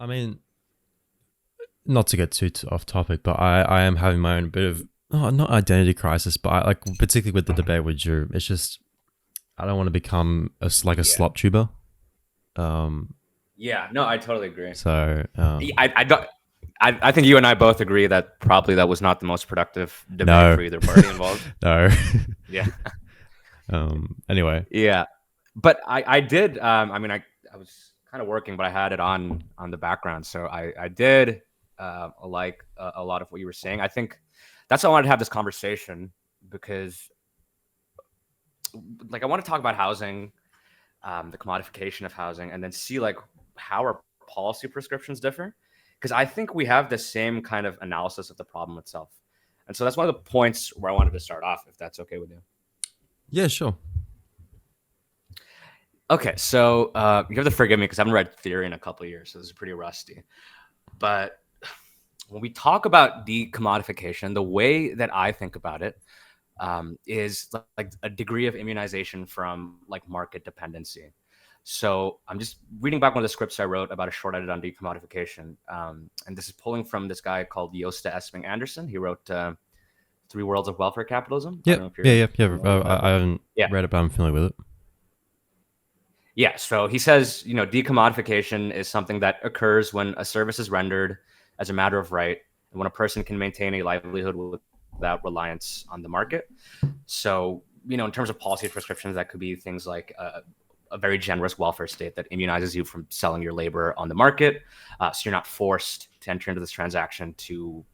I mean, not to get too off topic, but I am having my own bit of not identity crisis, but I like particularly with the debate with Drew. It's just I don't want to become like a Yeah. slop tuber. Um, Yeah. No, I totally agree. so I don't. I think you and I both agree that probably that was not the most productive debate no, for either party involved. no. Yeah. Anyway, Yeah. But I did. I mean, I was kind of working, but I had it on the background, so I did like a lot of what you were saying. I think that's why I wanted to have this conversation because, like, I want to talk about housing, the commodification of housing, and then see like how our policy prescriptions differ. Because I think we have the same kind of analysis of the problem itself, and so that's one of the points where I wanted to start off, if that's okay with you. yeah, sure. Okay, so you have to forgive me because I haven't read theory in a couple of years, so this is pretty rusty. But when we talk about decommodification, the way that I think about it is like a degree of immunization from like market dependency. So I'm just reading back one of the scripts I wrote about a short edit on decommodification, and this is pulling from this guy called Josta Esping Anderson. He wrote Three Worlds of Welfare Capitalism. I don't Yep, know if yeah, you're yeah, yeah. familiar with that I book. haven't Yeah, read it, but I'm familiar with it. yeah. So he says, decommodification is something that occurs when a service is rendered as a matter of right, and when a person can maintain a livelihood without reliance on the market. So, in terms of policy prescriptions, that could be things like a very generous welfare state that immunizes you from selling your labor on the market, so you're not forced to enter into this transaction to,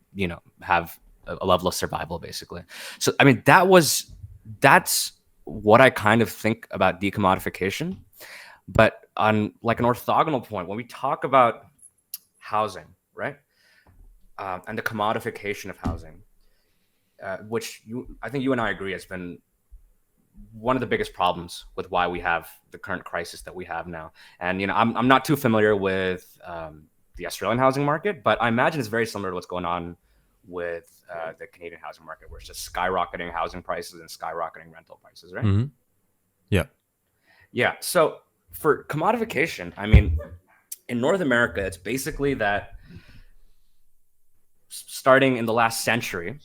have a level of survival, basically. So, I mean, that's what I kind of think about decommodification. But on like an orthogonal point, when we talk about housing, right, and the commodification of housing, which I think you and I agree has been one of the biggest problems with why we have the current crisis that we have now. And I'm not too familiar with the Australian housing market, but I imagine it's very similar to what's going on with the Canadian housing market, where it's just skyrocketing housing prices and skyrocketing rental prices, right? Mm-hmm. Yeah. Yeah. So for commodification, I mean, in North America, it's basically that starting in the last century,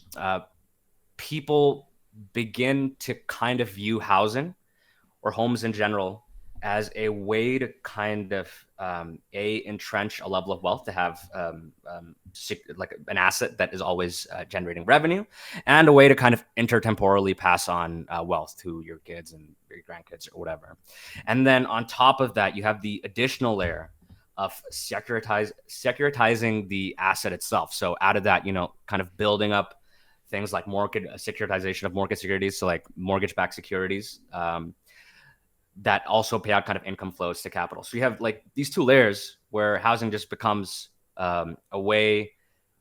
people begin to kind of view housing or homes in general as a way to kind of entrench a level of wealth, to have like an asset that is always generating revenue, and a way to kind of intertemporally pass on wealth to your kids and your grandkids or whatever. And then on top of that, you have the additional layer of securitizing the asset itself. So out of that, kind of building up things like mortgage securitization of mortgage securities, so like mortgage-backed securities, that also pay out kind of income flows to capital. So you have like these two layers where housing just becomes a way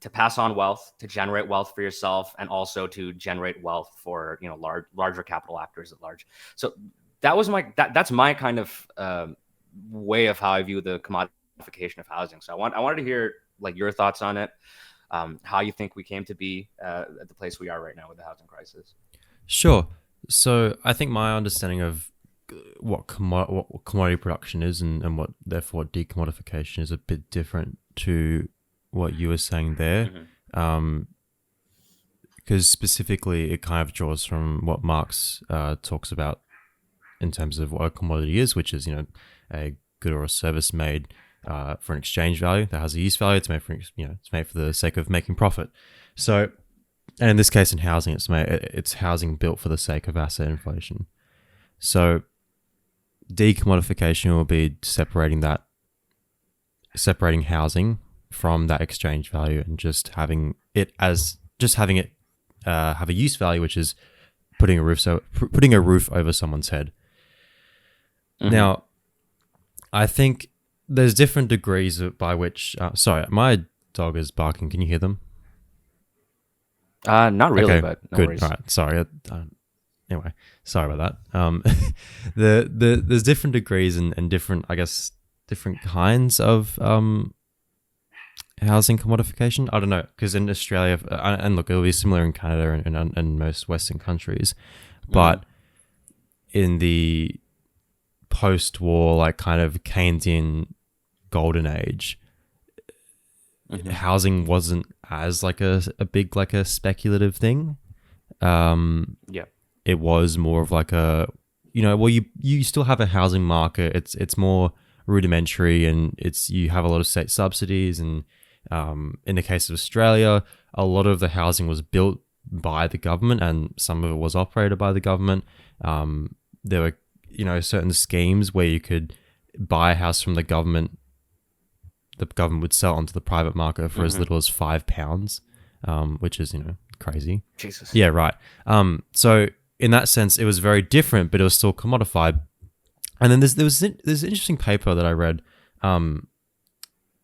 to pass on wealth, to generate wealth for yourself, and also to generate wealth for larger capital actors at large. So that's my kind of way of how I view the commodification of housing. So I wanted to hear like your thoughts on it, how you think we came to be at the place we are right now with the housing crisis. Sure. So I think my understanding of what commodity production is and what therefore what decommodification is a bit different to what you were saying there. Mm-hmm. Because specifically it kind of draws from what Marx talks about in terms of what a commodity is, which is a good or a service made for an exchange value that has a use value. It's made for it's made for the sake of making profit. So, and in this case, in housing, it's housing built for the sake of asset inflation. So, decommodification will be separating housing from that exchange value and just having it have a use value, which is putting a roof over someone's head. Mm-hmm. Now, I think there's different degrees by which. Sorry, my dog is barking. Can you hear them? Not really, Okay, but no good. worries. All right, sorry. Anyway, sorry about that. There's different degrees and different, I guess, different kinds of housing commodification. I don't know, because in Australia, and look, it'll be similar in Canada and most Western countries, but in the post-war, like kind of Keynesian golden age, Hmm. housing wasn't as like a big like a speculative thing. Um, Yeah. it was more of like a, well, you still have a housing market. It's more rudimentary, and you have a lot of state subsidies, and in the case of Australia, a lot of the housing was built by the government, and some of it was operated by the government. There were certain schemes where you could buy a house from the government. The government would sell onto the private market for as Hmm. little as £5, which is crazy. Jesus. Yeah, right. So in that sense, it was very different, but it was still commodified. And then there's an interesting paper that I read, and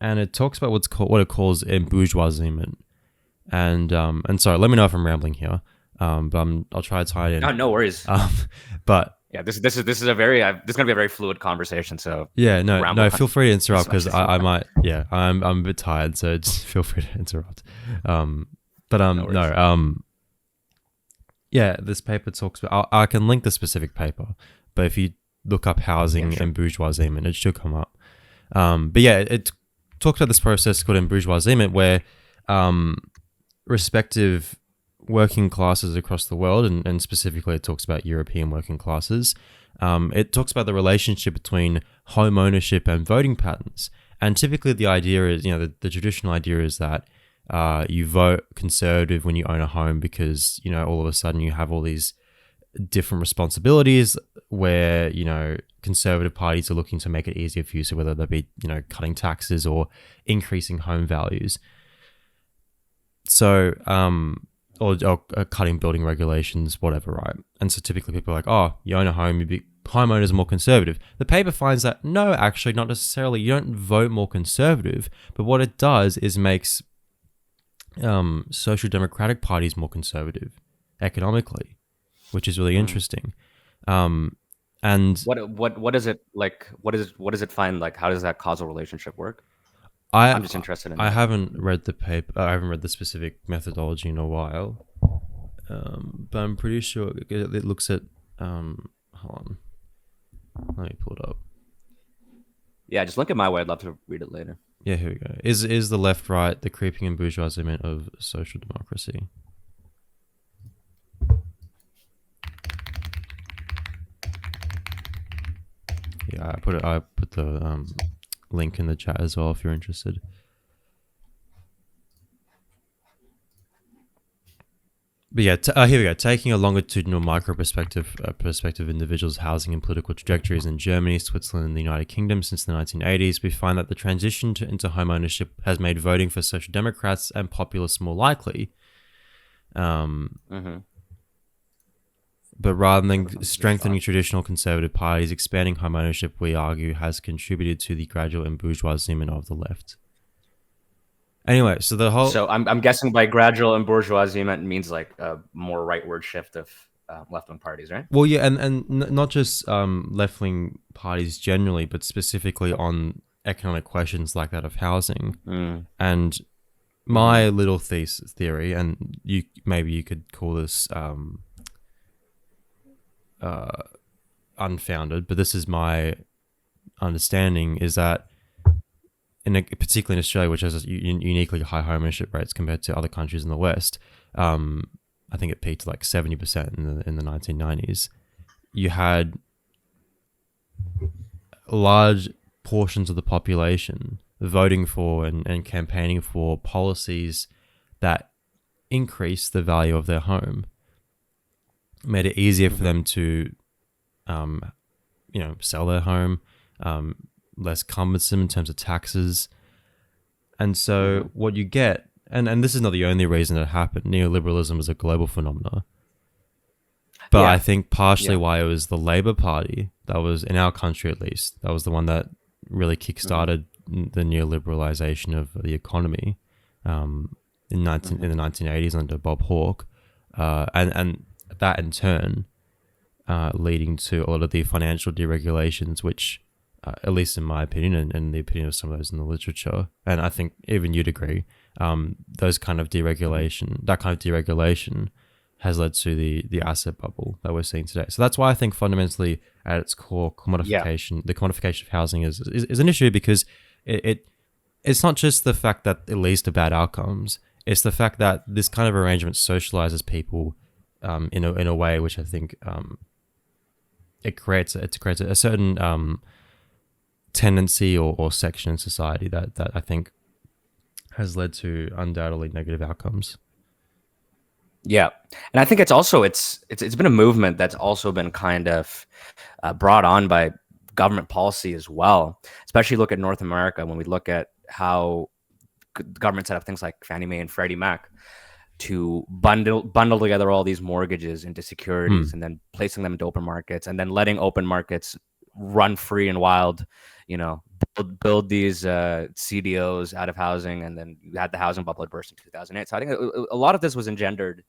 it talks about what it calls bourgeoisement. And sorry, let me know if I'm rambling here. But I'll try to tie it No, in. no worries. Um, but Yeah, this is a very this is gonna be a very fluid conversation. So yeah, no, ramble on feel free to as interrupt much because as you I want. might. Yeah, I'm a bit tired, so just feel free to interrupt. But No no, worries. yeah, this paper talks about. I can link the specific paper, but if you look up Yeah, housing sure. and bourgeoisement, it should come up. But yeah, it talks about this process called bourgeoisement, where respective working classes across the world, and specifically it talks about European working classes. It talks about the relationship between home ownership and voting patterns. And typically the idea is, the traditional idea is that you vote conservative when you own a home because, all of a sudden you have all these different responsibilities where, conservative parties are looking to make it easier for you. So whether that be, cutting taxes or increasing home values. So, or cutting building regulations, whatever, right? And so typically people are like, oh, you own a home, homeowners are more conservative. The paper finds that no, actually, not necessarily. You don't vote more conservative, but what it does is makes social democratic parties more conservative economically, which is really Mm. interesting. And What is it like? What does it find like? How does that causal relationship work? I I'm just interested in I that. haven't read the paper. I haven't read the specific methodology in a while, but I'm pretty sure it looks at. Hold on, let me pull it up. Yeah, just link it my way. I'd love to read it later. Yeah, here we go. Is the left right the creeping and bourgeoisement of social democracy? Yeah, I put the link in the chat as well if you're interested. But yeah, here we go. Taking a longitudinal micro perspective of individuals' housing and political trajectories in Germany, Switzerland, and the United Kingdom since the 1980s, we find that the transition into home ownership has made voting for social democrats and populists more likely. Mm-hmm. But rather than strengthening traditional conservative parties, expanding home ownership, we argue, has contributed to the gradual embourgeoisement of the left. Anyway, so the whole So I'm guessing by gradual and bourgeoisement means like a more rightward shift of left wing parties, right? well, yeah, and not just left wing parties generally, but specifically on economic questions like that of housing. Mm. And my little theory, and maybe you could call this unfounded, but this is my understanding, is that particularly in Australia, which has uniquely high home ownership rates compared to other countries in the West, I think it peaked like 70% in the 1990s. You had large portions of the population voting for and campaigning for policies that increase the value of their home, made it easier for them to, sell their home, less cumbersome in terms of taxes. And so what you get, and this is not the only reason it happened, neoliberalism is a global phenomenon. But Yeah. I think partially Yeah. why it was the Labour Party that was, in our country at least, that was the one that really kickstarted the neoliberalization of the economy in the 1980s under Bob Hawke, and that in turn leading to a lot of the financial deregulations, which, at least in my opinion, and the opinion of some of those in the literature, and I think even you'd agree, that kind of deregulation has led to the asset bubble that we're seeing today. So that's why I think fundamentally at its core, Yeah. the commodification of housing is an issue, because it it's not just the fact that it leads to bad outcomes. It's the fact that this kind of arrangement socializes people in a way which I think it creates a certain tendency or section in society that I think has led to undoubtedly negative outcomes. Yeah, and I think it's also it's been a movement that's also been kind of brought on by government policy as well. Especially look at North America when we look at how government set up things like Fannie Mae and Freddie Mac to bundle together all these mortgages into securities and then placing them into open markets and then letting open markets run free and wild, you know, build these CDOs out of housing, and then you had the housing bubble that burst in 2008. So I think a lot of this was engendered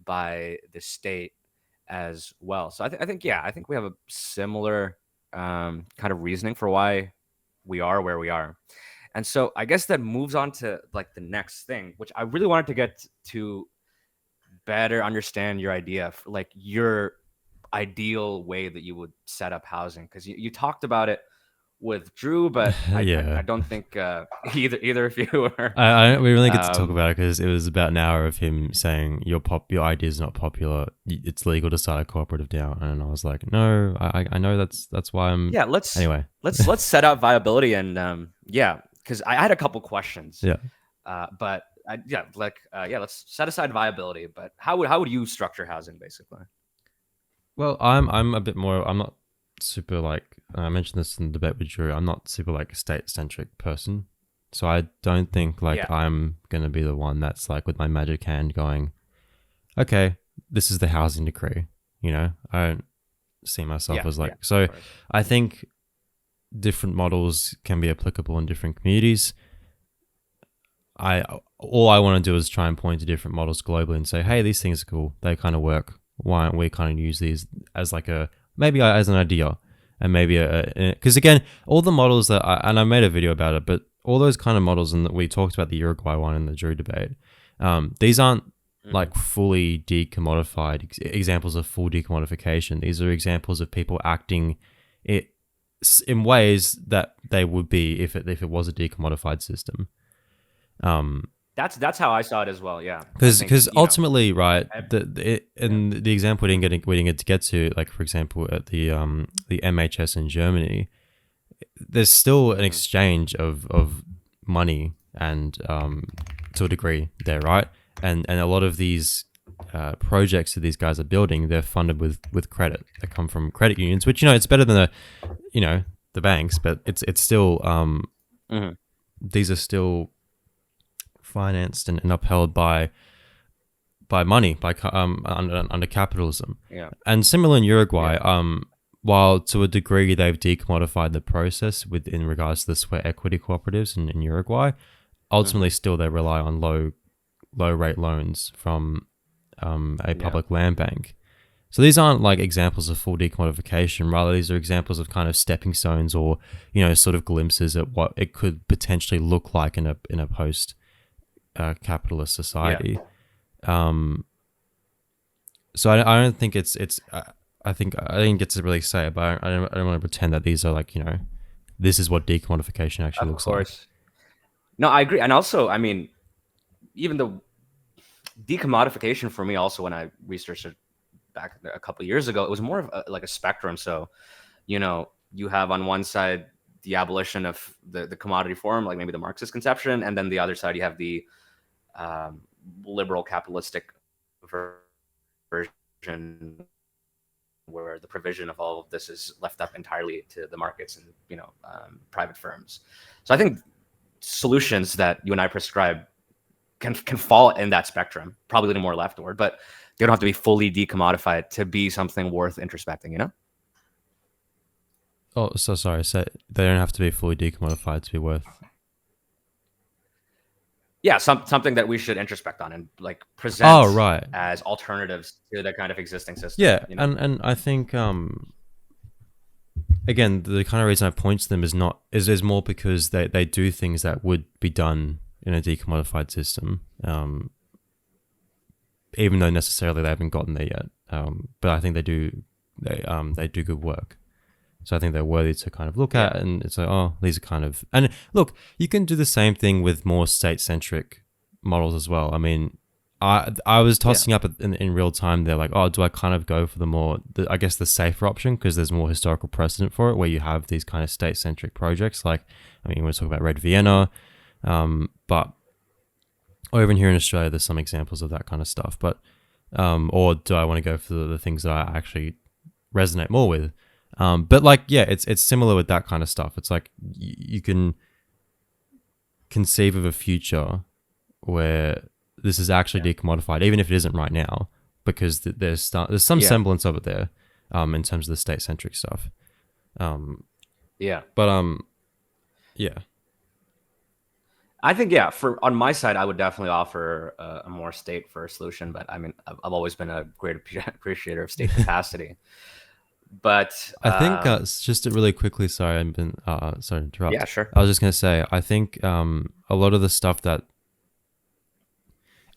by the state as well. So I think yeah, I think we have a similar kind of reasoning for why we are where we are. And so I guess that moves on to like the next thing, which I really wanted to get to better understand your idea, like your ideal way that you would set up housing. Because you talked about it with Drew, but I Yeah. don't think either of you are. We really get to talk Um, about it because it was about an hour of him saying your idea is not popular. It's legal to start a cooperative now, and I was like, no, I know that's why I'm. yeah, let's Anyway, let's set out viability and yeah, because I had a couple questions, yeah. but yeah, let's set aside viability. But how would you structure housing basically? Well, I'm a bit more. I'm not super like I mentioned this in the debate with Drew. I'm not super like a state centric person, so I don't think like Yeah. I'm gonna be the one that's like with my magic hand going, okay, this is the housing decree. You know, I don't see myself Yeah, as yeah, like of so. course. I think different models can be applicable in different communities. I all I want to do is try and point to different models globally and say, hey, these things are cool. They kind of work. Why don't we kind of use these as like a maybe as an idea, and maybe because again, all the models and I made a video about it, but all those kind of models, and we talked about the Uruguay one in the Drew debate. These aren't Hmm. like fully decommodified examples of full decommodification. These are examples of people acting it in ways that they would be if it was a decommodified system. Um, That's how I saw it as well. Yeah, I think because ultimately, right, yeah. and the example we didn't get to get to, like for example, at the MHS in Germany, there's still an Hmm. exchange of money and to a degree there, right, and a lot of these projects that these guys are building, they're funded with credit. They come from credit unions, which it's better than the banks, but it's still Hmm. these are still financed and upheld by money under capitalism. Yeah. And similar in Uruguay, Yeah. while to a degree they've decommodified the process in regards to the sweat equity cooperatives in Uruguay, ultimately Hmm. still they rely on low rate loans from a Yeah. public land bank. So these aren't like examples of full decommodification. Rather, these are examples of kind of stepping stones or sort of glimpses at what it could potentially look like in a post capitalist Yeah. society. Um, so I don't think it's. I didn't get to really say it, but I don't want to pretend that these are like this is what decommodification actually Of looks like. course. No, I agree. And also, I mean, even the decommodification for me, also when I researched it back a couple of years ago, it was more of like a spectrum. So, you have on one side the abolition of the commodity form, like maybe the Marxist conception, and then the other side you have the um, liberal capitalistic version where the provision of all of this is left up entirely to the markets and private firms. So I think solutions that you and I prescribe can fall in that spectrum, probably a little more leftward, but they don't have to be fully decommodified to be something worth introspecting. Oh, so sorry. So they don't have to be fully decommodified to be worth. Yeah, something that we should introspect on and like Oh, present right. as alternatives to the kind of existing system. Yeah, and I think again the kind of reason I point to them is more because they do things that would be done in a decommodified system, even though necessarily they haven't gotten there yet. But I think they do good work. So I think they're worthy to kind of look Yeah. at, and it's like, oh, these are kind of, and look, you can do the same thing with more state-centric models as well. I mean, I was Yeah. tossing up in real time. They're like, oh, do I kind of go for I guess the safer option because there's more historical precedent for it, where you have these kind of state-centric projects. Like, I mean, we're talking about Red Vienna, but over here in Australia, there's some examples of that kind of stuff. But or do I want to go for the things that I actually resonate more with? But like, yeah, it's similar with that kind of stuff. It's like you can conceive of a future where this is actually decommodified, even if it isn't right now, because there's some Yeah. semblance of it there, in terms of the state centric stuff. Yeah. But yeah, I think, yeah, for on my side, I would definitely offer a more state first solution. But I mean, I've always been a great appreciator of state capacity. But I think just to really quickly, sorry, I've been sorry to yeah, interrupt. sure. I was just gonna say, I think a lot of the stuff that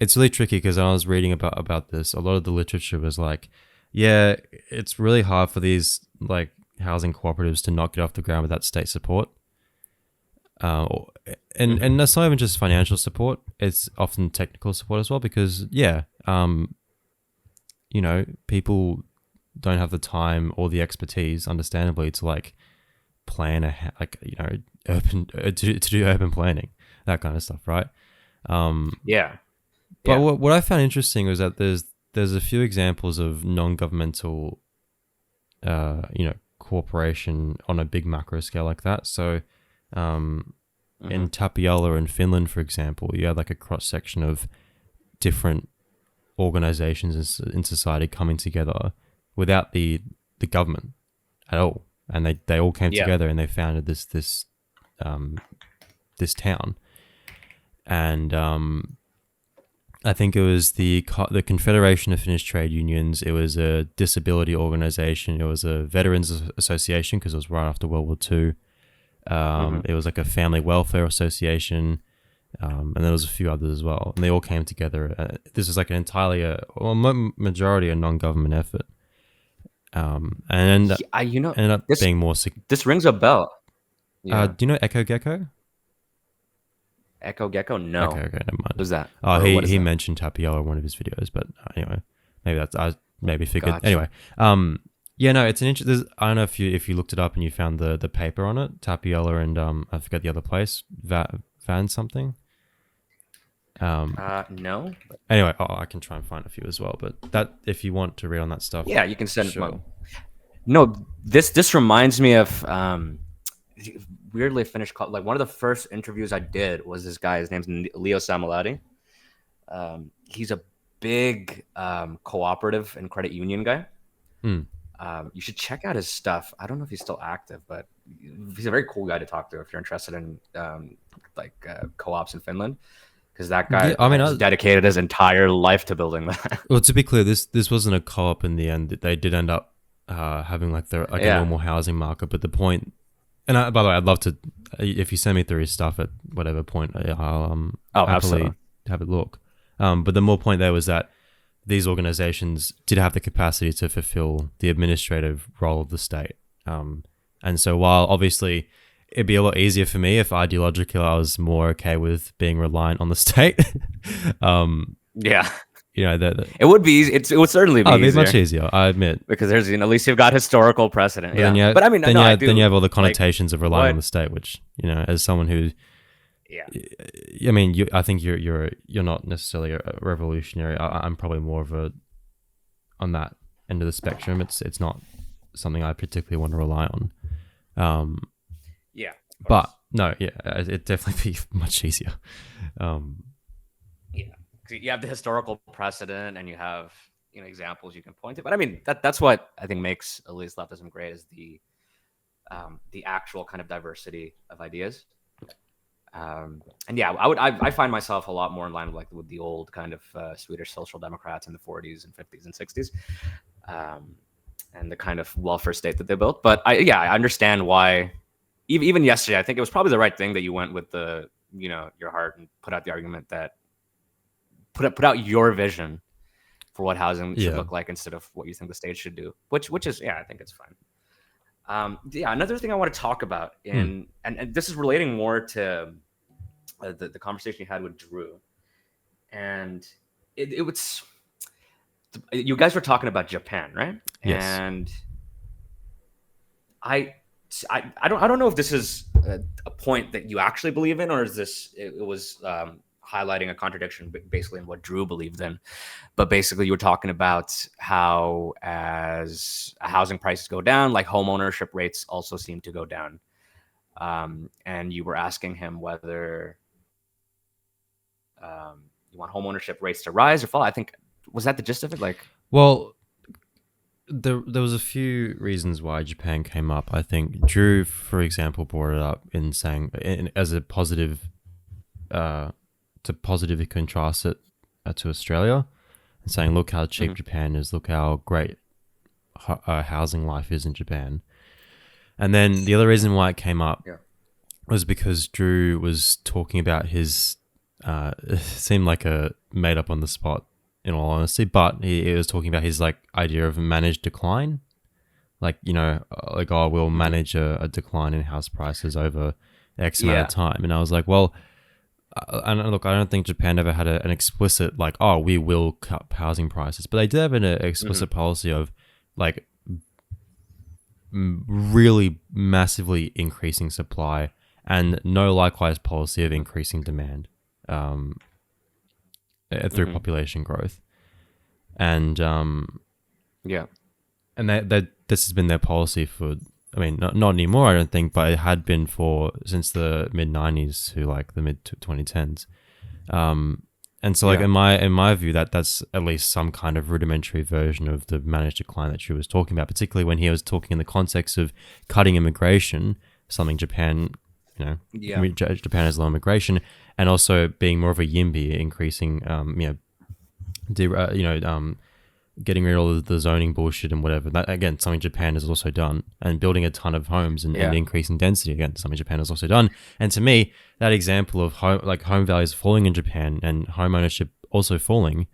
it's really tricky because I was reading about this. A lot of the literature was like, yeah, it's really hard for these like housing cooperatives to not get off the ground without state support. And that's not even just financial support; it's often technical support as well. Because people don't have the time or the expertise, understandably, to like plan urban to do urban planning, that kind of stuff, right? Yeah. But Yeah. what I found interesting was that there's a few examples of non-governmental, cooperation on a big macro scale like that. So, in Tapiola in Finland, for example, you had like a cross section of different organizations in society coming together without the government at all, and they all came Yeah. together and they founded this town, and I think it was the Confederation of Finnish Trade Unions. It was a disability organization. It was a veterans association because it was right after World War II. It was like a family welfare association, and there was a few others as well. And they all came together. This was like an entirely, majority a non-government effort, and ended up This being more. this rings a bell. Yeah. Do you know Echo Gecko? Echo Gecko? No. Okay, never mind. Who's that? Oh, Or what is he that? mentioned Tapiola in one of his videos, but anyway, maybe that's I maybe figured. Gotcha. Anyway, yeah, no, it's an interesting. I don't know if you looked it up and you found the paper on it, Tapiola and I forget the other place, Van something. No. Anyway, I can try and find a few as well, but that if you want to read on that stuff, Yeah, you can send. sure. No, this reminds me of weirdly Finnish. Like one of the first interviews I did was this guy. His name's Leo Samalati. He's a big cooperative and credit union guy. Mm. You should check out his stuff. I don't know if he's still active, but he's a very cool guy to talk to if you're interested in co-ops in Finland. Because that guy has dedicated his entire life to building that. Well, to be clear, this wasn't a co-op in the end. They did end up having a normal housing market. But the point, and by the way, I'd love to, if you send me through his stuff at whatever point, I'll happily absolutely have a look. But the more point there was that these organizations did have the capacity to fulfill the administrative role of the state. And so while obviously it'd be a lot easier for me if ideologically I was more okay with being reliant on the state. Yeah. It would be easy. It would certainly be it'd easier. be much easier, I admit. Because there's, at least you've got historical precedent. But yeah. But I mean, then you have all the connotations of relying on the state, which, as someone who, I mean, I think you're not necessarily a revolutionary. I'm probably more of on that end of the spectrum. It's not something I particularly want to rely on. Yeah. But no, yeah, it'd definitely be much easier. Yeah. You have the historical precedent and you have, examples you can point to. But I mean, that's what I think makes elitist leftism great is the actual kind of diversity of ideas. And yeah, I find myself a lot more in line with the old kind of Swedish social democrats in the 40s and 50s and 60s, and the kind of welfare state that they built. But I understand why. Even yesterday, I think it was probably the right thing that you went with your heart and put out the argument that put out your vision for what housing should look like instead of what you think the state should do. Which is I think it's fine. Yeah, another thing I want to talk about Hmm. and this is relating more to the conversation you had with Drew, and it was you guys were talking about Japan, right? Yes. And I, I don't know if this is a point that you actually believe in, or is this it was highlighting a contradiction basically in what Drew believed in. But basically, you were talking about how as housing prices go down, like home ownership rates also seem to go down. And you were asking him whether you want home ownership rates to rise or fall. I think was that the gist of it? Like, Well, there was a few reasons why Japan came up. I think Drew, for example, brought it up in saying as a positive, uh, to positively contrast it to Australia, and saying, look how cheap mhm, Japan is, look how great housing life is in Japan. And then the other reason why it came up yeah, was because Drew was talking about his. It seemed like a made up on the spot, in all honesty, but he was talking about his like idea of managed decline, like like, oh, we'll hmm, manage a decline in house prices over X amount of yeah, time, and I was like, well, and look, I don't think Japan ever had an explicit like, oh, we will cut housing prices, but they did have an hmm, explicit policy of like really massively increasing supply and no likewise policy of increasing demand um, through hmm, population growth. And yeah, that this has been their policy for, I mean, not anymore, I don't think, but it had been for since the mid '90s to like the mid 2010s. Um, and so, like yeah, in my view, that's at least some kind of rudimentary version of the managed decline that she was talking about, particularly when he was talking in the context of cutting immigration, something Japan, you know, yeah, Japan has low immigration, and also being more of a YIMBY, increasing, getting rid of all the zoning bullshit and whatever. That again, something Japan has also done, and building a ton of homes and yeah, increasing density again, something Japan has also done. And to me, that example of home values falling in Japan and home ownership also falling,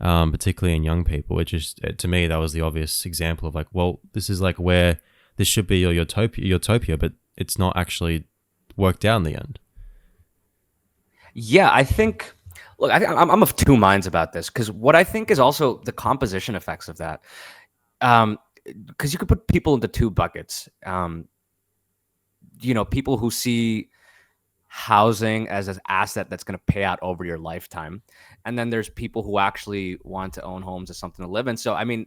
particularly in young people, it just to me that was the obvious example of like, well, this is like where this should be your utopia, but it's not actually worked out in the end. yeah. I think. Look, I'm of two minds about this because what I think is also the composition effects of that. Because you could put people into two buckets. People who see housing as an asset that's going to pay out over your lifetime, and then there's people who actually want to own homes as something to live in. So, I mean,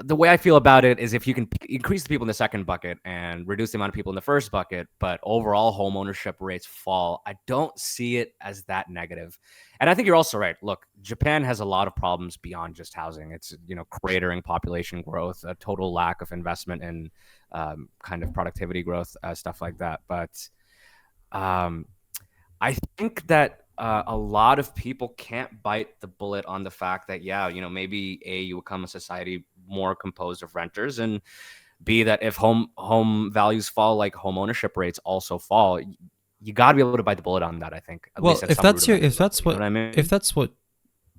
the way I feel about it is if you can increase the people in the second bucket and reduce the amount of people in the first bucket, but overall home ownership rates fall, I don't see it as that negative. And I think you're also right. Look, Japan has a lot of problems beyond just housing. It's, cratering population growth, a total lack of investment in kind of productivity growth, stuff like that. But um, I think that a lot of people can't bite the bullet on the fact that, yeah, maybe A, you become a society more composed of renters, and B, that if home values fall, like home ownership rates also fall. You got to be able to bite the bullet on that. I think at least Well, at some rudimentary level. You know what I if mean? that's what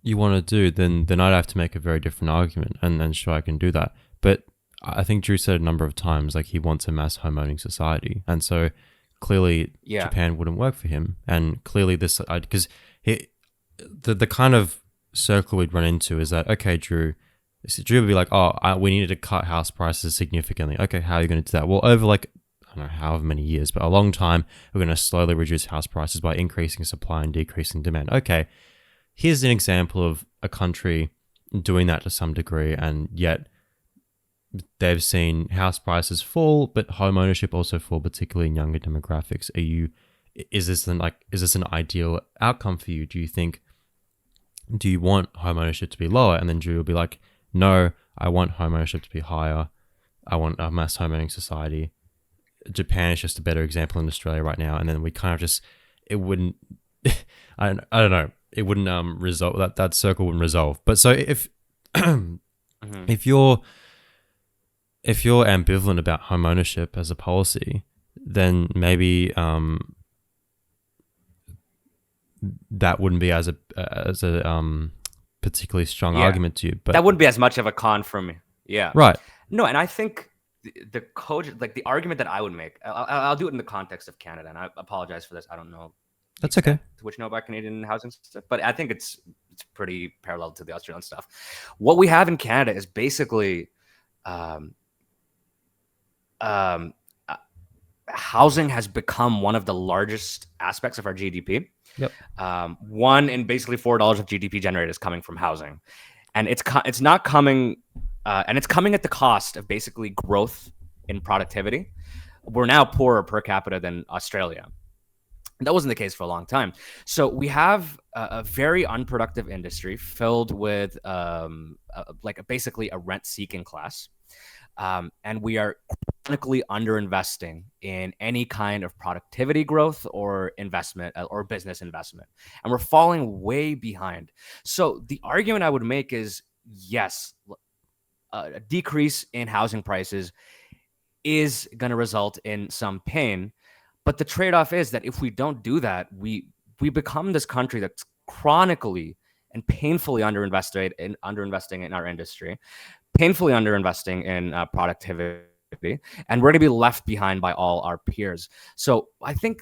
you want to do, then I'd have to make a very different argument, and sure I can do that. But I think Drew said a number of times like he wants a mass home owning society, and so clearly Yeah. Japan wouldn't work for him, and clearly this because he the kind of circle we'd run into is that okay, Drew. So Drew would be like, oh, we needed to cut house prices significantly. Okay, how are you going to do that? Well, over like I don't know however many years, but a long time, we're going to slowly reduce house prices by increasing supply and decreasing demand. Okay, here's an example of a country doing that to some degree, and yet they've seen house prices fall, but home ownership also fall, particularly in younger demographics. Is this an ideal outcome for you? Do you want home ownership to be lower? And then Drew will be like, no, I want home ownership to be higher. I want a mass home owning society. Japan is just a better example in Australia right now. And then we kind of just, it wouldn't, I don't know, it wouldn't resolve that circle wouldn't resolve. But so if Hmm. if you're ambivalent about home ownership as a policy, then maybe that wouldn't be as a particularly strong Yeah. argument to you. That But wouldn't be as much of a con for me. Yeah. right, No, and I think. the code, like the argument that I would make, I'll do it in the context of Canada, and I apologize for this. I don't know the That's okay. extent to which you know about Canadian housing stuff, but I think it's pretty parallel to the Australian stuff. What we have in Canada is basically um, um, uh, housing has become one of the largest aspects of our GDP. Yep. One in basically $4 of GDP generated is coming from housing, and it's not coming, and it's coming at the cost of basically growth in productivity. We're now poorer per capita than Australia. That wasn't the case for a long time. So we have a very unproductive industry filled with basically a rent-seeking class, and we are chronically underinvesting in any kind of productivity growth or investment or business investment, and we're falling way behind. So the argument I would make is yes, a decrease in housing prices is going to result in some pain. But the trade-off is that if we don't do that, we become this country that's chronically and painfully underinvesting in our industry, painfully underinvesting in productivity, and we're going to be left behind by all our peers. So I think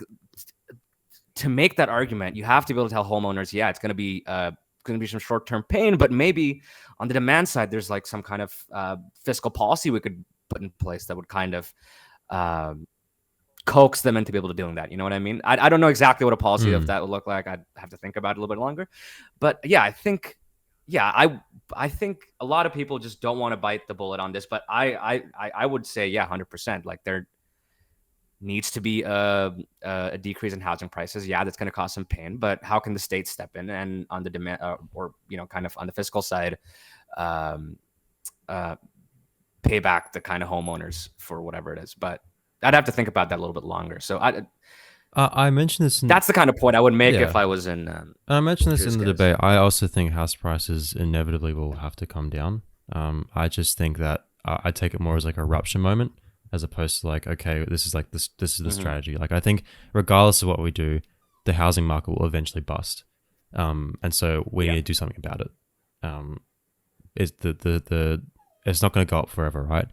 to make that argument, you have to be able to tell homeowners, yeah, it's going to be some short-term pain, but maybe on the demand side, there's like some kind of fiscal policy we could put in place that would kind of coax them into be able to doing that. You know what I mean? I don't know exactly what a policy of that would look like. I'd have to think about it a little bit longer. But yeah, I think a lot of people just don't want to bite the bullet on this. But I would say, yeah, 100%. Like there needs to be a decrease in housing prices. Yeah, that's going to cause some pain. But how can the state step in and on the demand or kind of on the fiscal side, pay back the kind of homeowners for whatever it is? But I'd have to think about that a little bit longer. So I mentioned this. That's the kind of point I would make if I was in. I mentioned this in the debate. I also think house prices inevitably will have to come down. I just think that I take it more as like a rupture moment, as opposed to like, okay, this is the strategy. Like I think regardless of what we do, the housing market will eventually bust, and so we need to do something about it. It's not going to go up forever, right?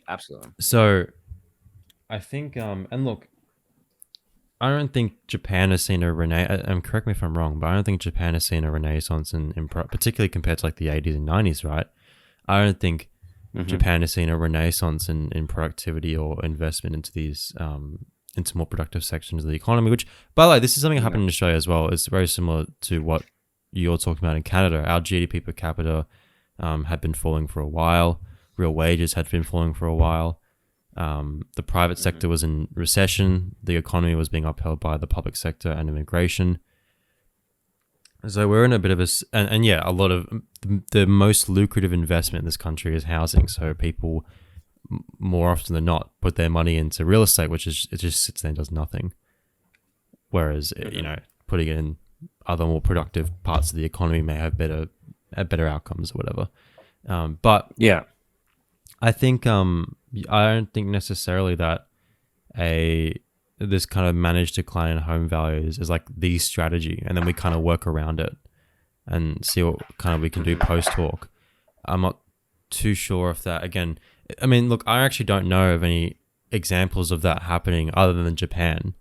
Absolutely. So I think, and look, I don't think Japan has seen a correct me if I'm wrong, but I don't think Japan has seen a renaissance particularly compared to like the 80s and 90s, right? I don't think Japan has seen a renaissance in productivity or investment into these, into more productive sections of the economy, which, by the way, this is something that happened in Australia as well. It's very similar to what you're talking about in Canada. Our GDP per capita had been falling for a while. Real wages had been falling for a while. The private sector was in recession. The economy was being upheld by the public sector and immigration. So we're in a bit of a lot of the most lucrative investment in this country is housing. So people more often than not put their money into real estate, which is it just sits there and does nothing. Whereas putting it in other more productive parts of the economy may have better outcomes or whatever. But yeah. I think I don't think necessarily that this kind of managed decline in home values is like the strategy, and then we kind of work around it and see what kind of we can do post talk. I'm not too sure if that, again, I mean, look, I actually don't know of any examples of that happening other than Japan.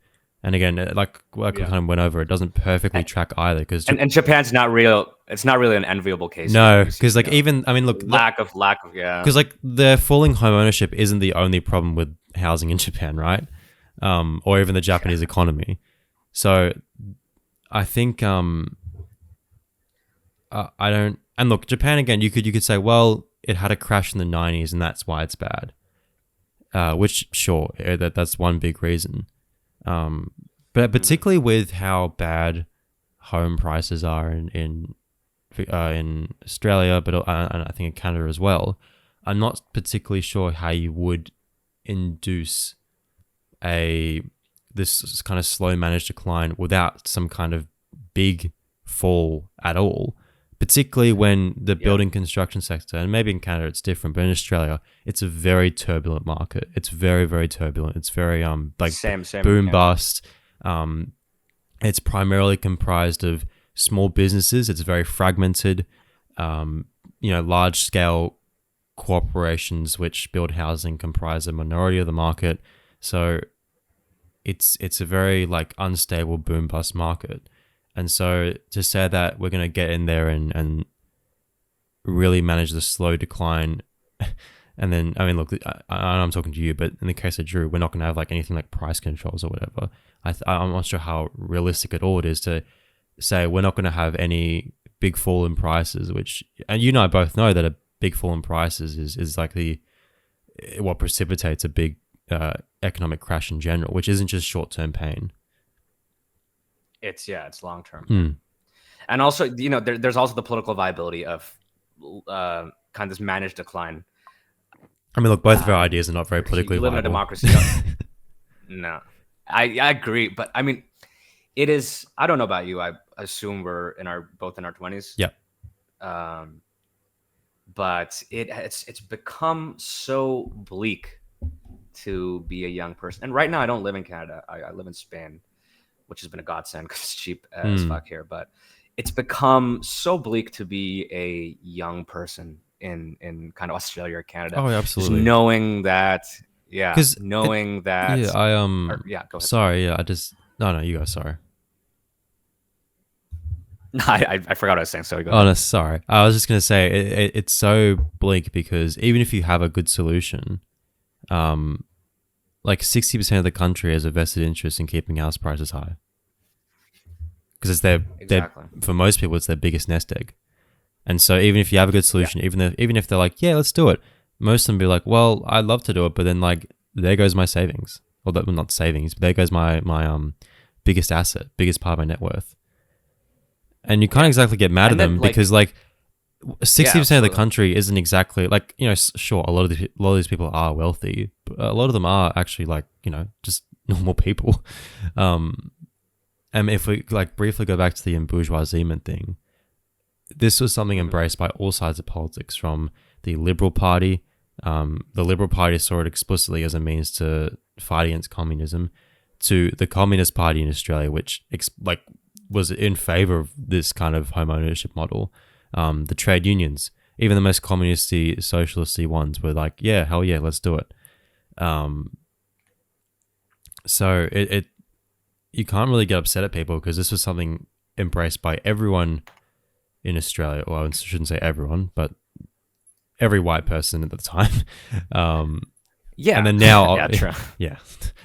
And again, like we kind of went over, it doesn't perfectly track either because and Japan's not real. It's not really an enviable case. No, because like even I mean, look, lack of because like the falling home ownership isn't the only problem with housing in Japan, right? Or even the Japanese economy. So I think I don't. And look, Japan again. You could say, well, it had a crash in the 90s, and that's why it's bad. Which sure, that's one big reason. But particularly with how bad home prices are in Australia, but and I think in Canada as well, I'm not particularly sure how you would induce this kind of slow managed decline without some kind of big fall at all. Particularly when the building construction sector, and maybe in Canada it's different, but in Australia it's a very turbulent market. It's very, very turbulent. It's very same boom bust. It's primarily comprised of small businesses. It's very fragmented. Large scale corporations which build housing comprise a minority of the market. So it's a very like unstable boom bust market. And so to say that we're going to get in there and really manage the slow decline, and then, I mean, look, I'm talking to you, but in the case of Drew, we're not going to have like anything like price controls or whatever. I'm not sure how realistic at all it is to say we're not going to have any big fall in prices, which, and you and I both know that a big fall in prices is like what precipitates a big economic crash in general, which isn't just short-term pain. It's long term. And also, there's also the political viability of kind of this managed decline. I mean, look, both of our ideas are not very Because politically you live in a viable. democracy. No, I agree, but I mean, it is. I don't know about you. I assume we're both in our 20s. Yeah. But it's become so bleak to be a young person. And right now, I don't live in Canada. I live in Spain, which has been a godsend because it's cheap as fuck here. But it's become so bleak to be a young person in kind of Australia or Canada. Oh, absolutely. Just knowing that, yeah, Because knowing that. Yeah, go ahead. Sorry, yeah, no, you go. Sorry. I forgot what I was saying. So go Oh ahead. no, sorry. I was just gonna say it's so bleak because even if you have a good solution, like 60% of the country has a vested interest in keeping house prices high because it's Exactly. for most people it's their biggest nest egg. And so even if you have a good solution, even if they're like, yeah, let's do it, most of them be like, well, I'd love to do it, but then like there goes my savings, or that, well, not savings, but there goes my biggest asset, biggest part of my net worth. And you can't exactly get mad at them because like 60% of the country isn't exactly like, sure, a lot of these people are wealthy, but a lot of them are actually like, just normal people. And if we like briefly go back to the bourgeoisement thing, this was something embraced by all sides of politics, from the Liberal Party. The Liberal Party saw it explicitly as a means to fight against communism, to the Communist Party in Australia, which was in favor of this kind of home ownership model. The trade unions, even the most communisty, socialisty ones, were like, yeah, hell yeah, let's do it. So you can't really get upset at people because this was something embraced by everyone in Australia. Well, I shouldn't say everyone, but every white person at the time. Yeah, and then now, yeah, true. Yeah.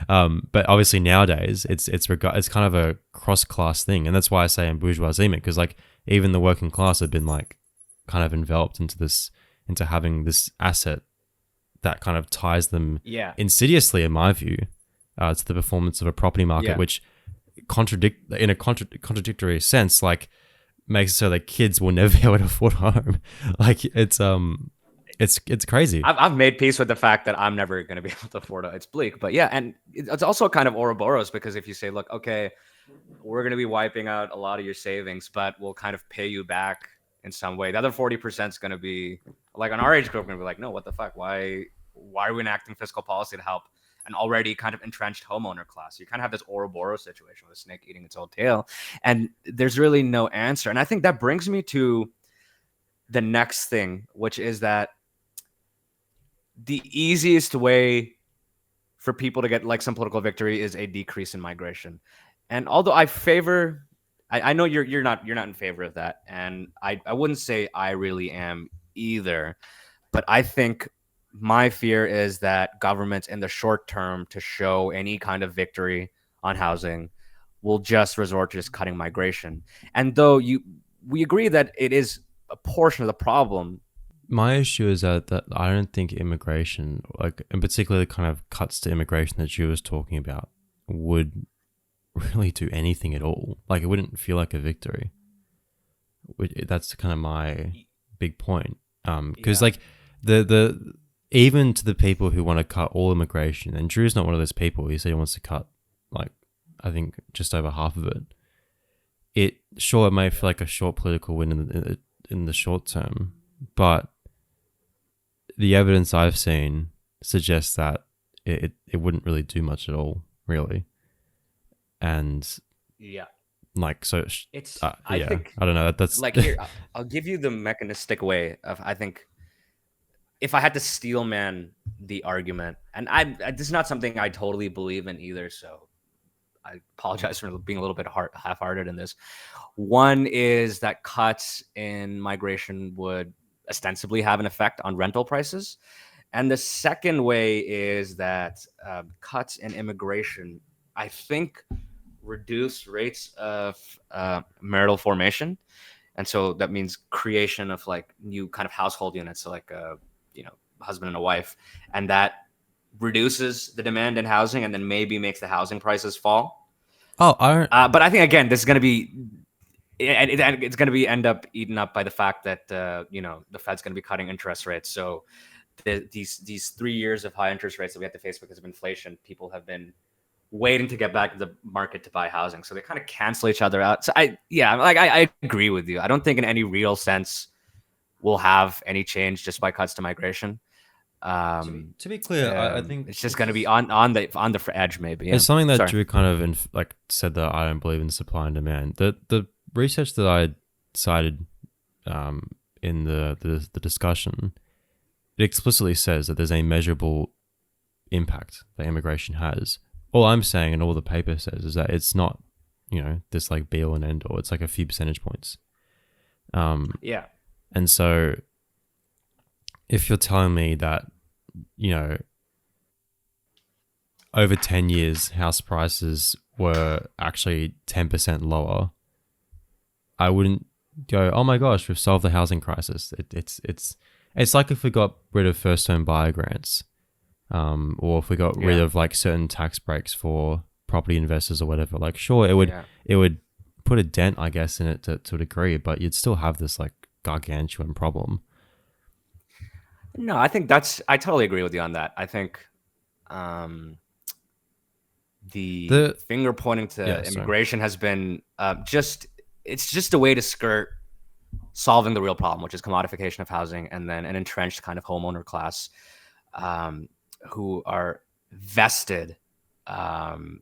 But obviously nowadays it's kind of a cross-class thing, and that's why I say in bourgeoisement, because like even the working class have been like kind of enveloped into having this asset that kind of ties them insidiously, in my view, to the performance of a property market, which in a contradictory sense, like makes it so that kids will never be able to afford a home. Like it's crazy. I've made peace with the fact that I'm never going to be able to afford it. It's bleak, but yeah, and it's also kind of Ouroboros, because if you say, look, okay, we're going to be wiping out a lot of your savings, but we'll kind of pay you back in some way. The other 40% is going to be like on our age group, going to be like, no, what the fuck? Why are we enacting fiscal policy to help an already kind of entrenched homeowner class? You kind of have this Ouroboros situation with a snake eating its own tail, and there's really no answer. And I think that brings me to the next thing, which is that the easiest way for people to get like some political victory is a decrease in migration. And although I know you're not in favor of that, and I wouldn't say I really am either, but I think my fear is that governments in the short term, to show any kind of victory on housing, will just resort to just cutting migration. And though we agree that it is a portion of the problem, my issue is that I don't think immigration, like in particular the kind of cuts to immigration that you was talking about, would really do anything at all. Like it wouldn't feel like a victory. That's kind of my big point. Because like the even to the people who want to cut all immigration, and Drew's not one of those people. He said he wants to cut like I think just over half of it. It may feel like a short political win in the short term, but the evidence I've seen suggests that it wouldn't really do much at all, really. And like, so it's I think I don't know. That's like, here, I'll give you the mechanistic way of, I think if I had to steelman the argument, and this is not something I totally believe in either, so I apologize for being a little bit half-hearted in this. One is that cuts in migration would ostensibly have an effect on rental prices. And the second way is that cuts in immigration, I think, reduce rates of marital formation. And so that means creation of like new kind of household units, so like a husband and a wife, and that reduces the demand in housing, and then maybe makes the housing prices fall. Oh, I don't. But I think again, this is going to be it's going to be end up eaten up by the fact that the Fed's going to be cutting interest rates. So these 3 years of high interest rates that we have to face because of inflation, people have been waiting to get back to the market to buy housing, so they kind of cancel each other out. So I agree with you. I don't think in any real sense we'll have any change just by cuts to migration. To be clear, I think it's just going to be on the edge, maybe. Yeah. It's something that Sorry. Drew kind of said that I don't believe in supply and demand. The research that I cited in the discussion, it explicitly says that there's a measurable impact that immigration has. All I'm saying, and all the paper says, is that it's not, this like be all and end all. It's like a few percentage points. Yeah. And so, if you're telling me that, over 10 years, house prices were actually 10% lower, I wouldn't go, oh my gosh, we've solved the housing crisis. It's like if we got rid of first home buyer grants, or if we got rid of like certain tax breaks for property investors or whatever. Like, sure, it would put a dent, I guess, in it to a degree, but you'd still have this like gargantuan problem. No, I totally agree with you on that. I think the finger pointing to immigration has been it's just a way to skirt solving the real problem, which is commodification of housing, and then an entrenched kind of homeowner class who are vested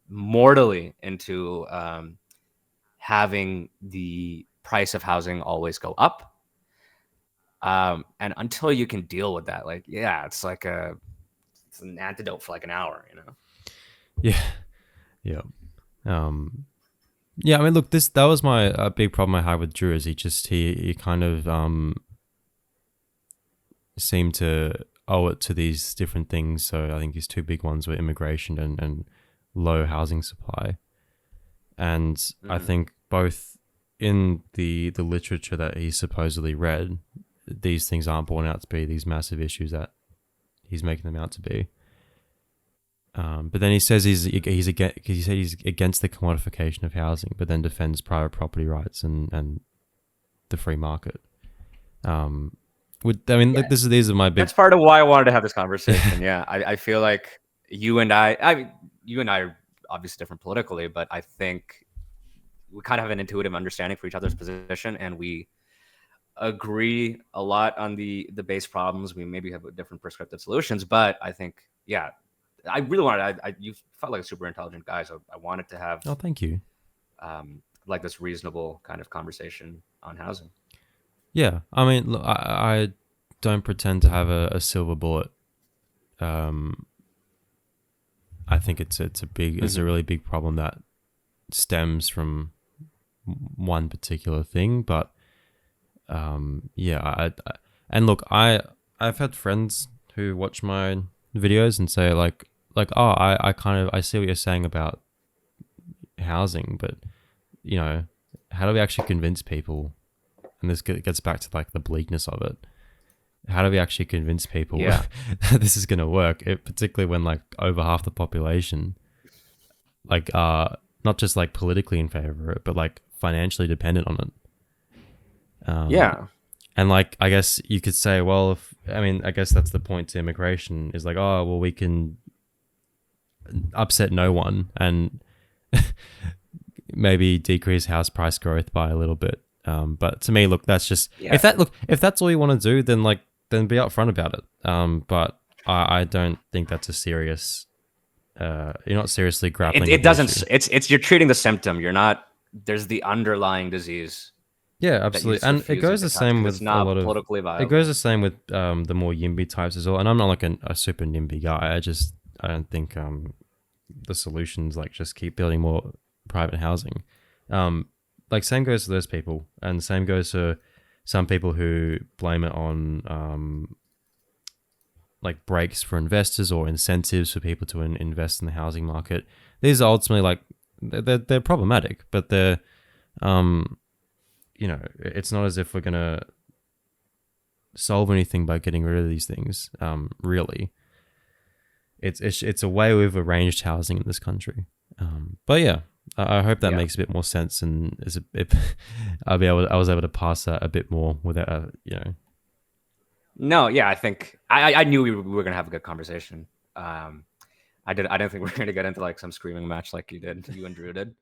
mortally into having the price of housing always go up. And until you can deal with that, it's an antidote for like an hour, Yeah. Yeah. Yeah, I mean, look, that was a big problem I had with Drew, is he kind of seemed to owe it to these different things. So I think his two big ones were immigration and low housing supply. And I think both in the literature that he supposedly read, these things aren't borne out to be these massive issues that he's making them out to be. But then he says he's against the commodification of housing, but then defends private property rights and the free market. These are my big. That's part of why I wanted to have this conversation. Yeah, I feel like you and I are obviously different politically, but I think we kind of have an intuitive understanding for each other's position, and we agree a lot on the base problems. We maybe have different prescriptive solutions, but I think, I really wanted. You felt like a super intelligent guy, so I wanted to have. Oh, thank you. Like this reasonable kind of conversation on housing. Yeah, I mean, look, I don't pretend to have a silver bullet. I think it's a really big problem that stems from one particular thing, but and look, I've had friends who watch my videos and say like I see what you're saying about housing, but how do we actually convince people? And this gets back to like the bleakness of it. How do we actually convince people that this is going to work? Particularly when like over half the population are not just like politically in favor of it, but like financially dependent on it. And like, I guess you could say, well, I guess that's the point to immigration, is like, oh, well, we can upset no one and maybe decrease house price growth by a little bit. But to me, look, that's just, if that's all you want to do, then be upfront about it. But I don't think that's a serious, you're not seriously grappling. It doesn't, it's you're treating the symptom. You're not, there's the underlying disease. Yeah, that you absolutely. just And it refusing goes to the touch same because it's with a lot not of politically it goes viable. the same with the more YIMBY types as well. And I'm not like a super NIMBY guy. I don't think the solutions like just keep building more private housing. Like same goes to those people, and same goes to some people who blame it on like breaks for investors or incentives for people to invest in the housing market. These are ultimately like they're problematic, but they're um, it's not as if we're gonna solve anything by getting rid of these things. Really, it's a way we've arranged housing in this country. But yeah, I hope that Yeah. makes a bit more sense and is a bit. I was able to pass that a bit more without No, yeah, I think I knew we were gonna have a good conversation. I didn't think we were gonna get into like some screaming match like you and Drew did.